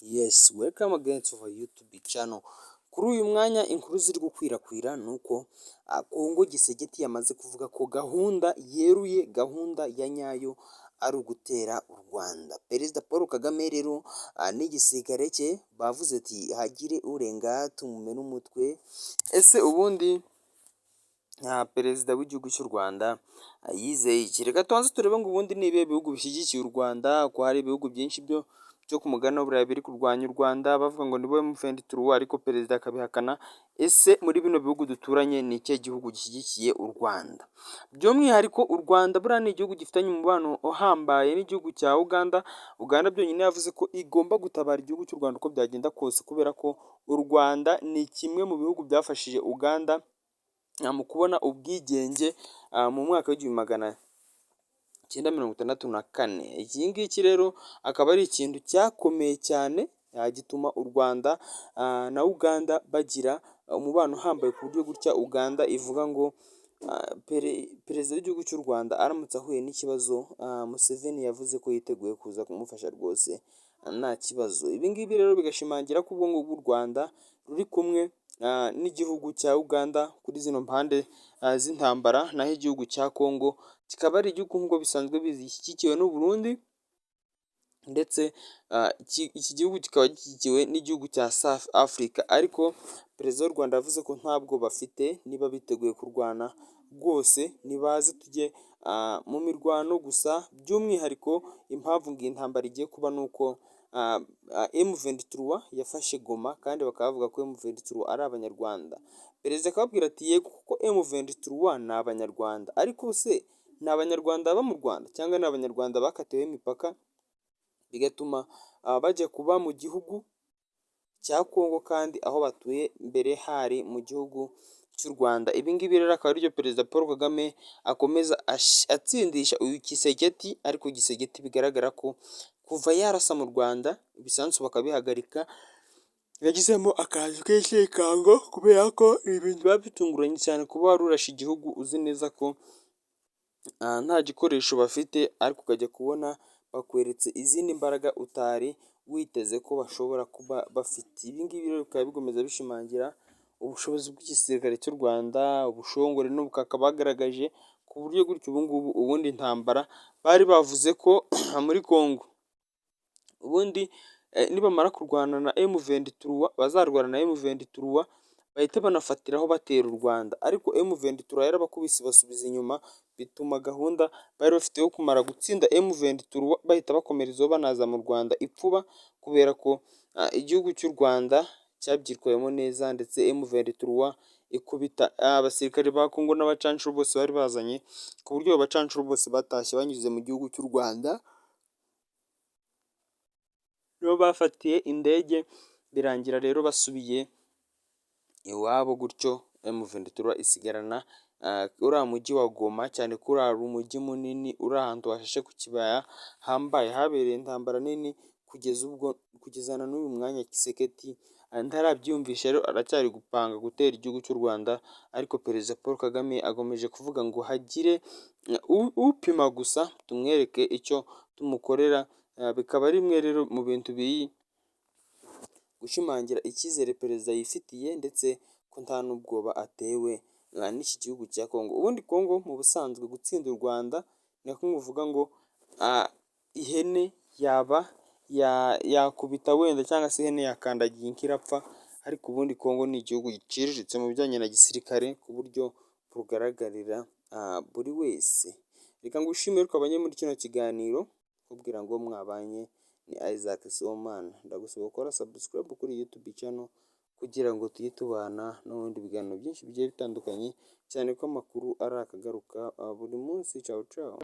Yes, welcome again to our YouTube channel. Kuri uyu mwanya inkuru ziri gukwirakwira ni uko Kongo Gisegeti yamaze kuvuga ko gahunda yeruye, gahunda ya nyayo ari ugutera u Rwanda. Perezida Paul Kagame rero n'igisirikare cye bavuze ati hagire urenga tumumene umutwe. Ese ubundi perezida w'igihugu cy'u Rwanda yizeye iki? Reka tubanze turebe ngo ubundi ni ibihe bihugu bishyigikiye u Rwanda, ko hari ibihugu byinshi byo ku mugabane w'Uburayi biri kurwanya u Rwanda bavuga ngo nibo M23, ariko perezida akabihakana. Ese muri bino bihugu duturanye ni ikihe gihugu gishyigikiye u Rwanda? By'umwihariko u Rwanda buriya ni igihugu gifitanye umubano uhambaye n'igihugu cya Uganda. Uganda byonyine yavuze ko igomba gutabara igihugu cy'u Rwanda uko byagenda kose, kubera ko u Rwanda ni kimwe mu bihugu byafashije Uganda mu kubona ubwigenge mu mwaka w'1964. Iki ngiki rero akaba ari ikintu cyakomeye cyane, gituma u Rwanda na Uganda bagira umubano uhambaye, ku buryo gutya Uganda ivuga ngo perezida w'igihugu cy'u Rwanda aramutse ahuye n'ikibazo, Museveni yavuze ko yiteguye kuza kumufasha rwose nta kibazo. Ibi ngibi rero bigashimangira ko ubwo ngubwo u Rwanda ruri kumwe n'igihugu cya Uganda kuri zino mpande z'intambara, naho igihugu cya Kongo kikaba ari igihugu nk'uko bisanzwe gishyigikiwe n'u Burundi, ndetse iki gihugu kikaba gishyigikiwe n'igihugu cya South Africa. Ariko perezida w'u Rwanda yavuze ko ntabwo bafite, niba biteguye kurwana rwose nibaze tujye mu mirwano gusa. By'umwihariko impamvu ngo iyi ntambara igiye kuba ni uko M23 yafashe Goma, kandi bakaba bavuga ko M23 ari abanyarwanda. Perezida akababwira ati yego kuko M23 ni abanyarwanda, ariko se ni abanyarwanda baba mu Rwanda cyangwa ni abanyarwanda bakatiweho imipaka bigatuma bajya kuba mu gihugu cya Kongo, kandi aho batuye mbere hari mu gihugu cy'u Rwanda. Ibi ngibi rero akaba aribyo perezida Paul Kagame akomeza atsindisha uyu Gisegeti, ariko Gisegeti bigaragara ko kuva yarasa mu Rwanda ibisanzwe bakabihagarika yagizemo akantu k'icyikango, kubera ko ibintu biba bitunguranye cyane kuba wari urashe igihugu uzi neza ko nta gikoresho bafite, ariko ukajya kubona bakweretse izindi mbaraga utari witeze ko bashobora kuba bafite. Ibi ngibi rero bikaba bikomeza bishimangira ubushobozi bw'igisirikare cy'u Rwanda, ubushongore n'ubukaka bagaragaje, ku buryo gutyo ubu ngubu ubundi intambara bari bavuze ko muri Kongo ubundi nibamara kurwana na M23 bazarwana na M23 bahita banafatiraho batera u Rwanda, ariko M23 yarabakubise basubiza inyuma, bituma gahunda bari bafite yo kumara gutsinda M23 bahita bakomerezaho banaza mu Rwanda ipfuba, kubera ko igihugu cy'u Rwanda cyabyitwayemo neza, ndetse M23 ikubita abasirikare ba Kongo n'abacancuro bose bari bazanye, ku buryo abacancuro bose batashye banyuze mu gihugu cy'u Rwanda. Nibo bafatiye indege birangira rero basubiye iwabo, gutyo M23 isigarana uriya mujyi wa Goma, cyane ko uriya ari umujyi munini uri ahantu hashashe ku kibaya hambaye, habereye intambara nini kugeza na n'uyu mwanya Gisegeti ntarabyiyumvisha, rero aracyari gupanga gutera igihugu cy'u Rwanda. Ariko perezida Paul Kagame akomeje kuvuga ngo hagire upima gusa tumwereke icyo tumukorera. Bikaba ari bimwe rero mu bintu biri gushimangira icyizere perezida yifitiye, ndetse ko nta n'ubwoba atewe n'iki gihugu cya Kongo. Ubundi Kongo mu busanzwe gutsinda u Rwanda ni nko kuvuga ngo ihene yaba yakubita wenda, cyangwa se ihene yakandagiye inka irapfa, ariko ubundi Kongo ni igihugu giciriritse mu bijyanye na gisirikare ku buryo bugaragarira buri wese. Reka ngushimire ko abanye muri kino kiganiro, kubwira ngo mwabanye ni Isaac Sibomana. Ndagusaba gukora subscribe kuri YouTube channel kugira ngo tujye tubana no mu bindi biganiro byinshi bigiye bitandukanye, cyane ko amakuru ari akagaruka buri munsi. Ciao ciao.